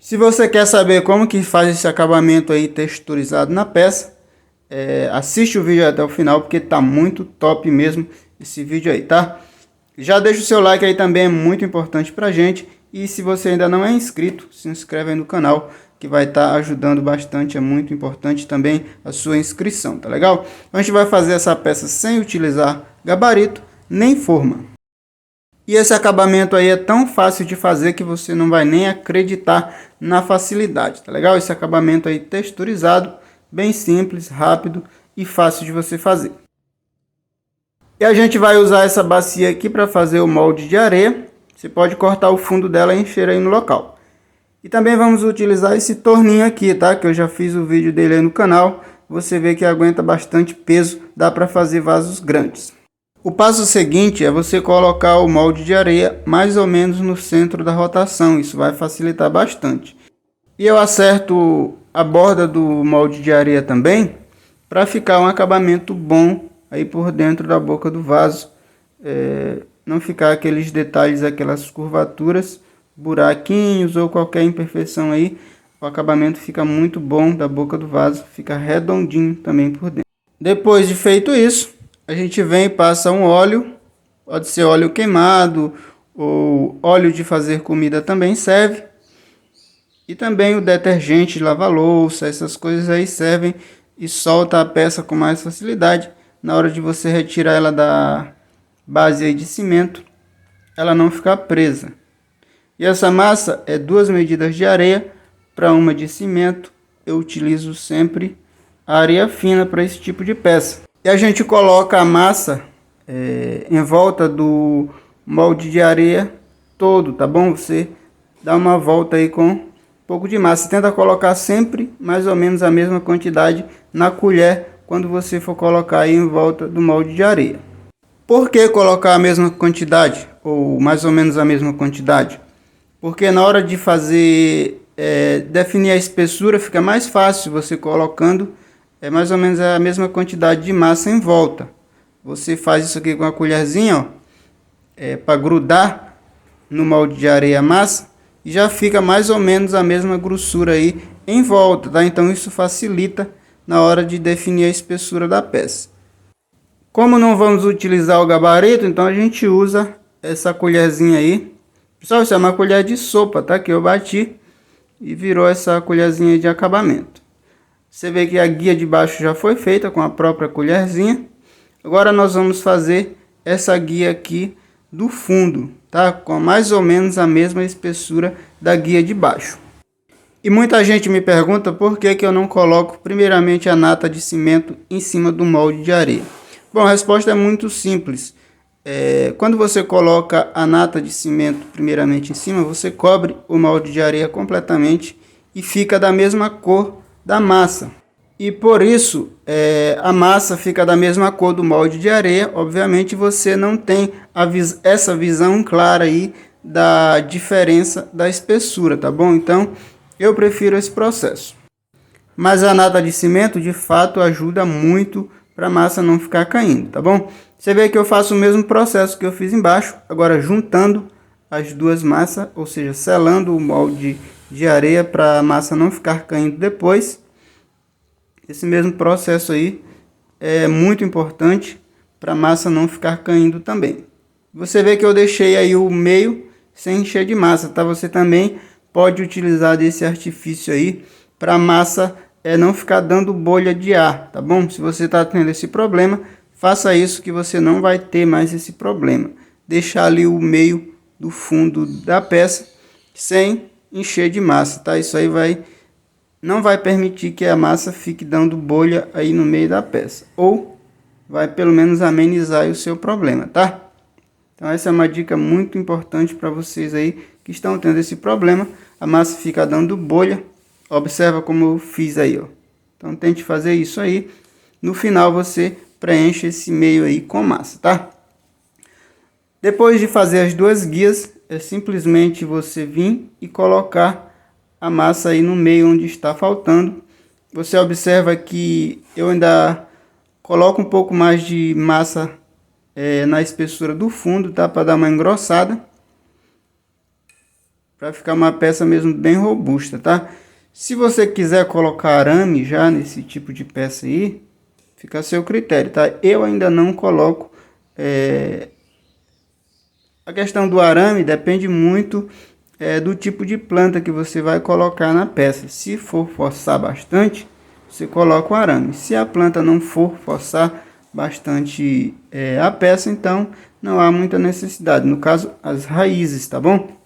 Se você quer saber como que faz esse acabamento aí texturizado na peça, assiste o vídeo até o final, porque tá muito top mesmo esse vídeo aí, tá? Já deixa o seu like aí também, é muito importante pra gente. E se você ainda não é inscrito, se inscreve aí no canal, que vai estar ajudando bastante, é muito importante também a sua inscrição, tá legal? Então a gente vai fazer essa peça sem utilizar gabarito nem forma. E esse acabamento aí é tão fácil de fazer que você não vai nem acreditar na facilidade, tá legal? Esse acabamento aí texturizado, bem simples, rápido e fácil de você fazer. E a gente vai usar essa bacia aqui para fazer o molde de areia. Você pode cortar o fundo dela e encher aí no local. E também vamos utilizar esse torninho aqui, tá? Que eu já fiz o vídeo dele aí no canal. Você vê que aguenta bastante peso, dá para fazer vasos grandes. O passo seguinte é você colocar o molde de areia mais ou menos no centro da rotação. Isso vai facilitar bastante. E eu acerto a borda do molde de areia também, para ficar um acabamento bom aí por dentro da boca do vaso. Não ficar aqueles detalhes, aquelas curvaturas, buraquinhos ou qualquer imperfeição aí. O acabamento fica muito bom da boca do vaso, fica redondinho também por dentro. Depois de feito isso, a gente vem e passa um óleo, pode ser óleo queimado ou óleo de fazer comida também serve. E também o detergente de lavar louça, essas coisas aí servem e solta a peça com mais facilidade. Na hora de você retirar ela da base aí de cimento, ela não ficar presa. E essa massa é 2 medidas de areia para uma de cimento. Eu utilizo sempre a areia fina para esse tipo de peça. E a gente coloca a massa em volta do molde de areia todo, tá bom? Você dá uma volta aí com um pouco de massa. Tenta colocar sempre mais ou menos a mesma quantidade na colher quando você for colocar aí em volta do molde de areia. Por que colocar a mesma quantidade ou mais ou menos a mesma quantidade? Porque na hora de fazer, definir a espessura, fica mais fácil você colocando mais ou menos a mesma quantidade de massa em volta. Você faz isso aqui com a colherzinha, ó, para grudar no molde de areia a massa, e já fica mais ou menos a mesma grossura aí em volta, tá? Então isso facilita na hora de definir a espessura da peça. Como não vamos utilizar o gabarito, então a gente usa essa colherzinha aí. Pessoal, isso é uma colher de sopa, tá? Que eu bati e virou essa colherzinha de acabamento. Você vê que a guia de baixo já foi feita com a própria colherzinha. Agora nós vamos fazer essa guia aqui do fundo, tá? Com mais ou menos a mesma espessura da guia de baixo. E muita gente me pergunta por que eu não coloco primeiramente a nata de cimento em cima do molde de areia. Bom, a resposta é muito simples. Quando você coloca a nata de cimento primeiramente em cima, você cobre o molde de areia completamente e fica da mesma cor da massa. E por isso a massa fica da mesma cor do molde de areia. Obviamente você não tem essa visão clara aí da diferença da espessura, tá bom? Então eu prefiro esse processo. Mas a nata de cimento de fato ajuda muito para a massa não ficar caindo, tá bom? Você vê que eu faço o mesmo processo que eu fiz embaixo, agora juntando as duas massas, ou seja, selando o molde de areia para a massa não ficar caindo depois. Esse mesmo processo aí é muito importante para a massa não ficar caindo também. Você vê que eu deixei aí o meio sem encher de massa, tá? Você também pode utilizar desse artifício aí para a massa não ficar dando bolha de ar, tá bom? Se você está tendo esse problema, faça isso que você não vai ter mais esse problema. Deixar ali o meio do fundo da peça sem encher de massa, tá? Isso aí não vai permitir que a massa fique dando bolha aí no meio da peça. Ou vai pelo menos amenizar aí o seu problema, tá? Então essa é uma dica muito importante para vocês aí que estão tendo esse problema. A massa fica dando bolha. Observa como eu fiz aí, ó. Então tente fazer isso aí. No final você preenche esse meio aí com massa, tá? Depois de fazer as duas guias, é simplesmente você vir e colocar a massa aí no meio onde está faltando. Você observa que eu ainda coloco um pouco mais de massa na espessura do fundo, tá? Para dar uma engrossada. para ficar uma peça mesmo bem robusta, tá? Se você quiser colocar arame já nesse tipo de peça aí, fica a seu critério, tá? Eu ainda não coloco. A questão do arame depende muito do tipo de planta que você vai colocar na peça. Se for forçar bastante, você coloca o arame. Se a planta não for forçar bastante a peça, então não há muita necessidade. No caso, as raízes, tá bom?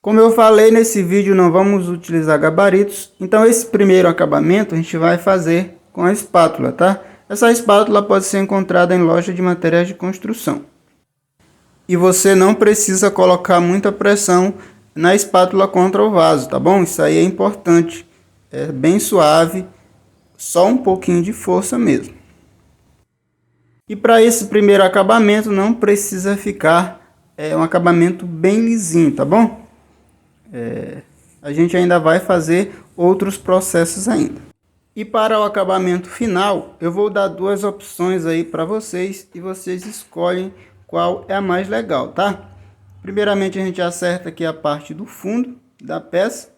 Como eu falei, nesse vídeo não vamos utilizar gabaritos. Então esse primeiro acabamento a gente vai fazer com a espátula, tá? Essa espátula pode ser encontrada em loja de materiais de construção. E você não precisa colocar muita pressão na espátula contra o vaso, tá bom? Isso aí é importante. É bem suave, só um pouquinho de força mesmo. E para esse primeiro acabamento não precisa ficar um acabamento bem lisinho, tá bom? A gente ainda vai fazer outros processos ainda. E para o acabamento final, eu vou dar duas opções aí para vocês e vocês escolhem qual é a mais legal, tá? Primeiramente a gente acerta aqui a parte do fundo da peça.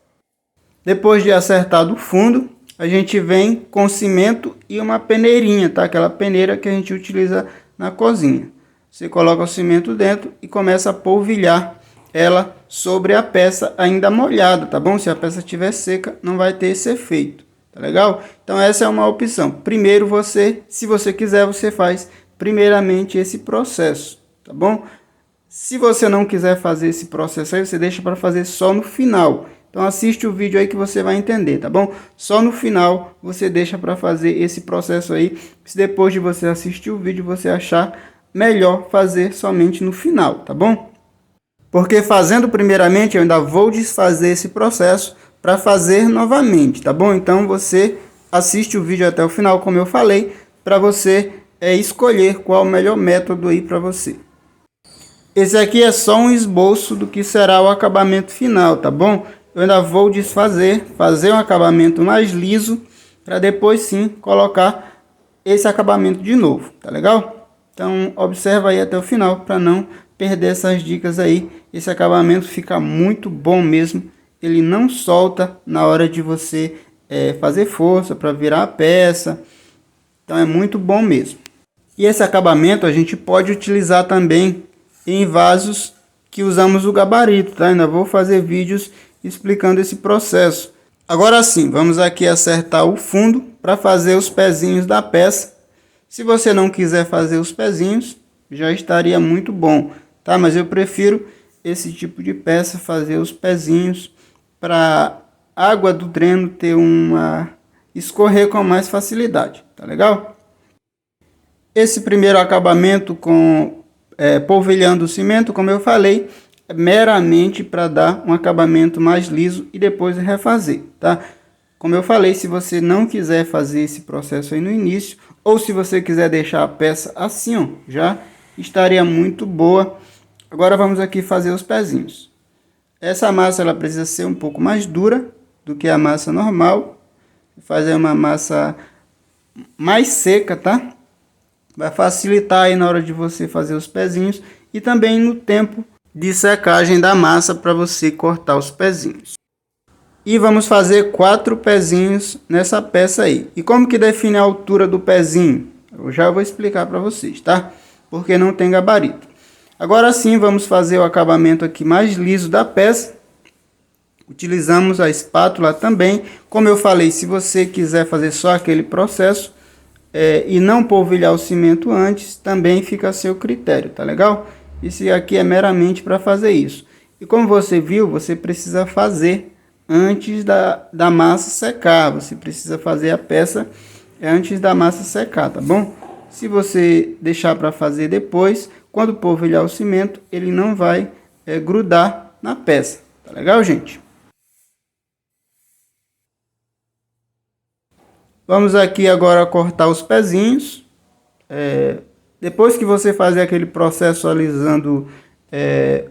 Depois de acertar do fundo, a gente vem com cimento e uma peneirinha, tá? Aquela peneira que a gente utiliza na cozinha. Você coloca o cimento dentro e começa a polvilhar ela sobre a peça ainda molhada, tá bom? Se a peça estiver seca, não vai ter esse efeito, tá legal? Então essa é uma opção. Primeiro se você quiser, você faz primeiramente esse processo, tá bom? Se você não quiser fazer esse processo aí, você deixa para fazer só no final. Então assiste o vídeo aí que você vai entender, tá bom? Só no final você deixa para fazer esse processo aí. Se depois de você assistir o vídeo você achar melhor fazer somente no final, tá bom? Porque fazendo primeiramente eu ainda vou desfazer esse processo para fazer novamente, tá bom? Então você assiste o vídeo até o final, como eu falei, para você escolher qual o melhor método aí para você. Esse aqui é só um esboço do que será o acabamento final, tá bom? Eu ainda vou desfazer, fazer um acabamento mais liso, para depois sim colocar esse acabamento de novo, tá legal? Então observa aí até o final para não perder essas dicas aí. Esse acabamento fica muito bom mesmo, ele não solta na hora de você fazer força para virar a peça, então é muito bom mesmo. E esse acabamento a gente pode utilizar também em vasos que usamos o gabarito, tá? Ainda vou fazer vídeos explicando esse processo. Agora sim, vamos aqui acertar o fundo para fazer os pezinhos da peça. Se você não quiser fazer os pezinhos, já estaria muito bom, tá? Mas eu prefiro esse tipo de peça, fazer os pezinhos para a água do dreno escorrer com mais facilidade, tá legal? Esse primeiro acabamento com polvilhando o cimento, como eu falei, é meramente para dar um acabamento mais liso e depois refazer, tá? Como eu falei, se você não quiser fazer esse processo aí no início, ou se você quiser deixar a peça assim, ó, já estaria muito boa. Agora vamos aqui fazer os pezinhos. Essa massa ela precisa ser um pouco mais dura do que a massa normal. Fazer uma massa mais seca, tá? Vai facilitar aí na hora de você fazer os pezinhos e também no tempo de secagem da massa para você cortar os pezinhos. E vamos fazer 4 pezinhos nessa peça aí. E como que define a altura do pezinho? Eu já vou explicar para vocês, tá? Porque não tem gabarito. Agora sim, vamos fazer o acabamento aqui mais liso da peça. Utilizamos a espátula também. Como eu falei, se você quiser fazer só aquele processo e não polvilhar o cimento antes, também fica a seu critério, tá legal? Isso aqui é meramente para fazer isso. E como você viu, você precisa fazer antes da massa secar. Você precisa fazer a peça antes da massa secar, tá bom? Se você deixar para fazer depois, quando polvilhar o cimento, ele não vai grudar na peça, tá legal, gente? Vamos aqui agora cortar os pezinhos. Depois que você fazer aquele processo alisando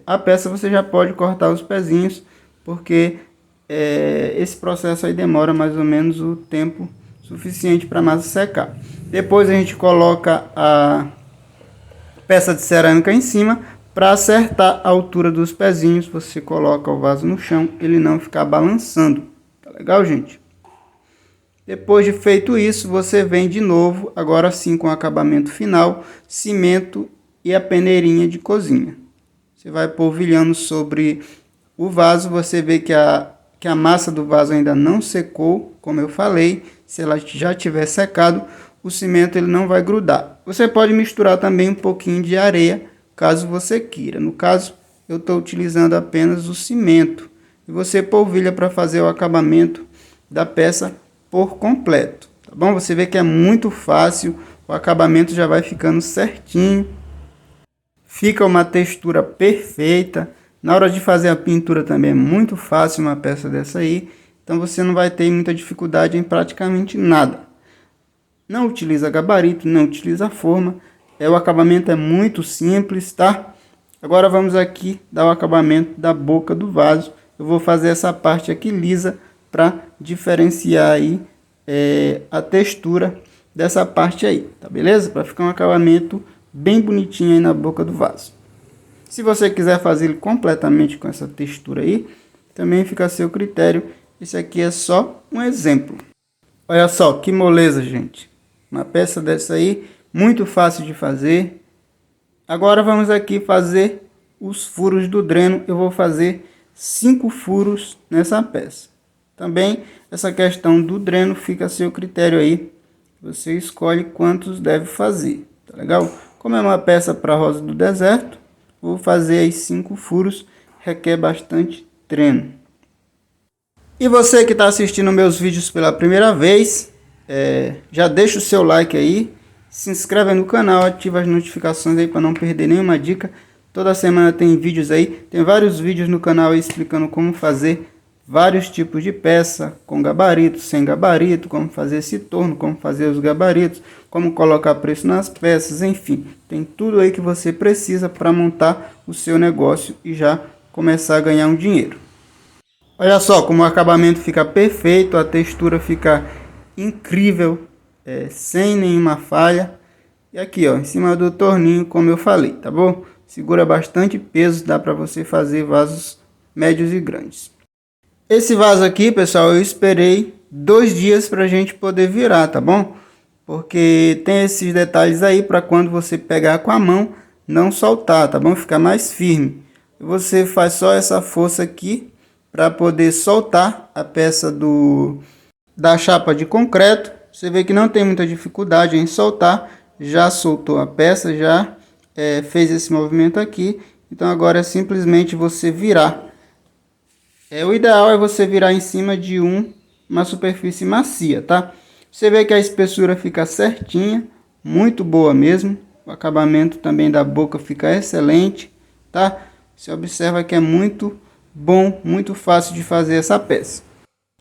a peça, você já pode cortar os pezinhos, porque esse processo aí demora mais ou menos o tempo suficiente para a massa secar. Depois a gente coloca a peça de cerâmica em cima Para acertar a altura dos pezinhos, você coloca o vaso no chão, ele não ficar balançando. Tá legal, gente? Depois de feito isso, você vem de novo, agora sim com o acabamento final, cimento e a peneirinha de cozinha. Você vai polvilhando sobre o vaso, você vê que a massa do vaso ainda não secou, como eu falei. Se ela já tiver secado, o cimento ele não vai grudar. Você pode misturar também um pouquinho de areia, caso você queira. No caso, eu estou utilizando apenas o cimento. E você polvilha para fazer o acabamento da peça por completo, tá bom? Você vê que é muito fácil, o acabamento já vai ficando certinho. Fica uma textura perfeita. Na hora de fazer a pintura também é muito fácil uma peça dessa aí. Então você não vai ter muita dificuldade em praticamente nada. Não utiliza gabarito, não utiliza forma. O acabamento é muito simples, tá? Agora vamos aqui dar o acabamento da boca do vaso. Eu vou fazer essa parte aqui lisa para diferenciar aí a textura dessa parte aí, tá beleza? Para ficar um acabamento bem bonitinho aí na boca do vaso. Se você quiser fazer ele completamente com essa textura aí, também fica a seu critério. Esse aqui é só um exemplo. Olha só que moleza, gente. Uma peça dessa aí, muito fácil de fazer. Agora vamos aqui fazer os furos do dreno. Eu vou fazer 5 furos nessa peça. Também essa questão do dreno fica a seu critério aí. Você escolhe quantos deve fazer, tá legal? Como é uma peça para rosa do deserto, vou fazer aí 5 furos, requer bastante dreno. E você que está assistindo meus vídeos pela primeira vez, já deixa o seu like aí, se inscreve no canal, ativa as notificações aí para não perder nenhuma dica. Toda semana tem vídeos aí, tem vários vídeos no canal aí explicando como fazer vários tipos de peça, com gabarito, sem gabarito, como fazer esse torno, como fazer os gabaritos, como colocar preço nas peças, enfim. Tem tudo aí que você precisa para montar o seu negócio e já começar a ganhar um dinheiro. Olha só como o acabamento fica perfeito, a textura fica incrível, sem nenhuma falha. E aqui ó, em cima do torninho, como eu falei, tá bom? Segura bastante peso, dá para você fazer vasos médios e grandes. Esse vaso aqui, pessoal, eu esperei 2 dias para a gente poder virar, tá bom? Porque tem esses detalhes aí para quando você pegar com a mão, não soltar, tá bom? Ficar mais firme. Você faz só essa força aqui para poder soltar a peça da chapa de concreto. Você vê que não tem muita dificuldade em soltar. Já soltou a peça, já fez esse movimento aqui. Então agora é simplesmente você virar. O ideal é você virar em cima de uma superfície macia, tá? Você vê que a espessura fica certinha, muito boa mesmo. O acabamento também da boca fica excelente, tá? Você observa que é muito bom, muito fácil de fazer essa peça.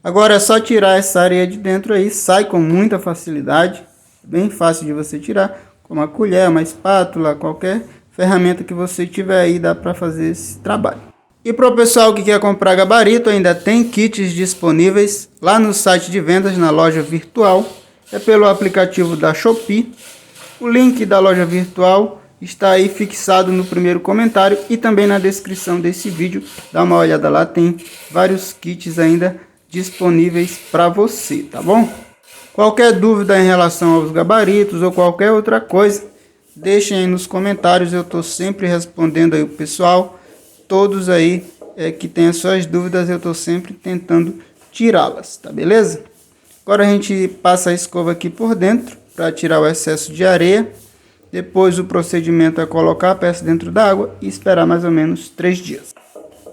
Agora é só tirar essa areia de dentro aí, sai com muita facilidade. Bem fácil de você tirar, com uma colher, uma espátula, qualquer ferramenta que você tiver aí, dá para fazer esse trabalho. E para o pessoal que quer comprar gabarito, ainda tem kits disponíveis lá no site de vendas, na loja virtual. É pelo aplicativo da Shopee. O link da loja virtual está aí fixado no primeiro comentário e também na descrição desse vídeo. Dá uma olhada lá, tem vários kits ainda disponíveis para você, tá bom? Qualquer dúvida em relação aos gabaritos ou qualquer outra coisa, deixem aí nos comentários, eu estou sempre respondendo aí o pessoal. Todos aí que tem as suas dúvidas, eu estou sempre tentando tirá-las, tá beleza? Agora a gente passa a escova aqui por dentro para tirar o excesso de areia. Depois o procedimento é colocar a peça dentro da água e esperar mais ou menos 3 dias.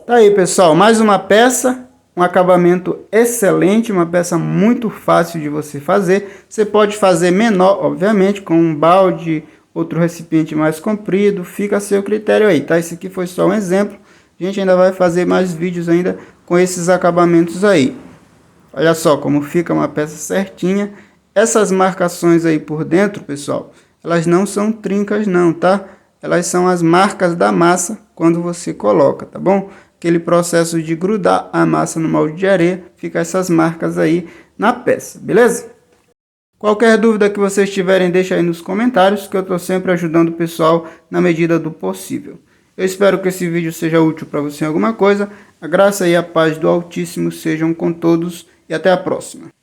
Tá aí, pessoal, mais uma peça, um acabamento excelente, uma peça muito fácil de você fazer. Você pode fazer menor, obviamente, com um balde, outro recipiente mais comprido, fica a seu critério aí, tá? Esse aqui foi só um exemplo. A gente ainda vai fazer mais vídeos ainda com esses acabamentos aí. Olha só como fica uma peça certinha. Essas marcações aí por dentro, pessoal, elas não são trincas não, tá? Elas são as marcas da massa quando você coloca, tá bom? Aquele processo de grudar a massa no molde de areia, fica essas marcas aí na peça, beleza? Qualquer dúvida que vocês tiverem, deixa aí nos comentários, que eu estou sempre ajudando o pessoal na medida do possível. Eu espero que esse vídeo seja útil para você em alguma coisa. A graça e a paz do Altíssimo sejam com todos e até a próxima.